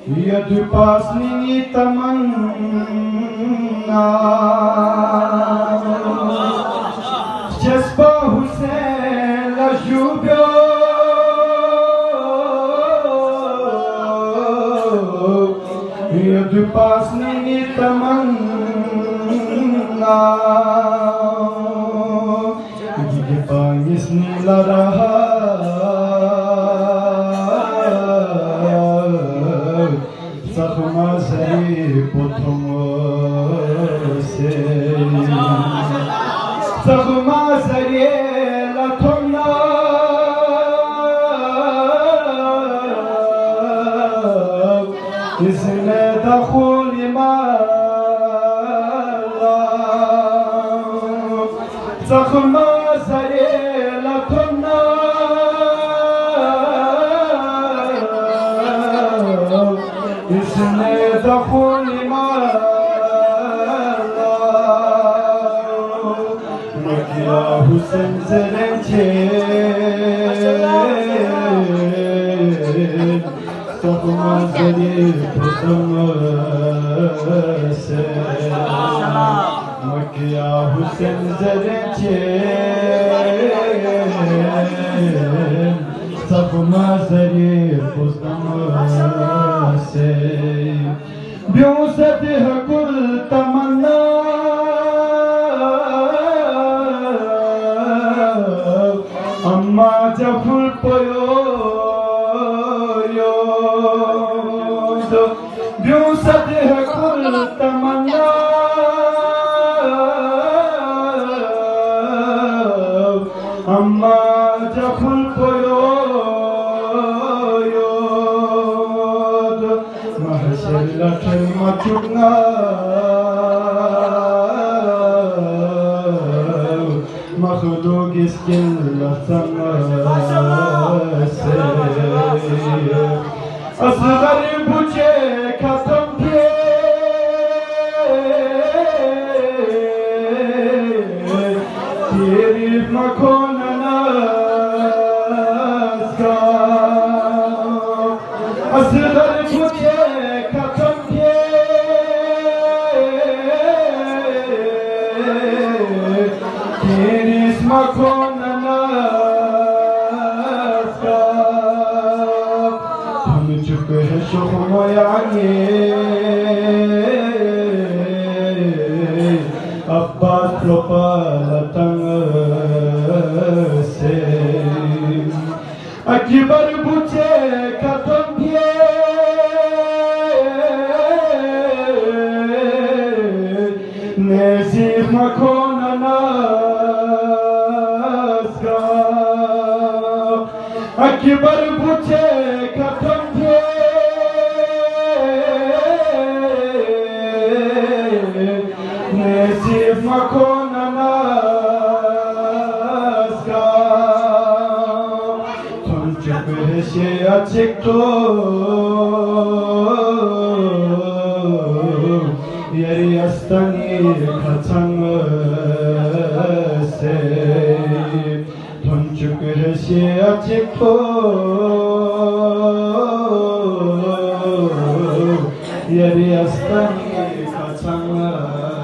यदि पासनी तमन्ना जज्बा हुसैन लजुब्यो यदि पासनी तमन्ना ये पाइस नीला रहा प्रथम से सगमा सरिये लथुना इसने दखुल माला सगमा सरिये लथुना इसने दखुल हुसैन ज़रंचे सगमा सरिये प्रथम से मकिया हुसैन ज़रंचे सगमा सरिये प्रथम से ब्यूसत हकुल तमन्ना अम्मा जफुल पोयो ब्यूसत हकुल तमन्ना अम्मा जफुल पोयो महशर लठल मचुना मखलूक इसके लसन से असगर बुझे खत्म थे तेरी मखोन का असगर बुझे खत्म थे तेरी मखोन का हम चुके हैं शुक्रियाने अब्बास प्रोपालतंग से अकबर बुझे खत्म किए नजीब मखोन अकबर बुझे खत्म थे नजीब मखोन का तुम चुप से अच्छे तो यरी अस्तनी खचंग से से अच्छे तो यरी अस्तनी खचंग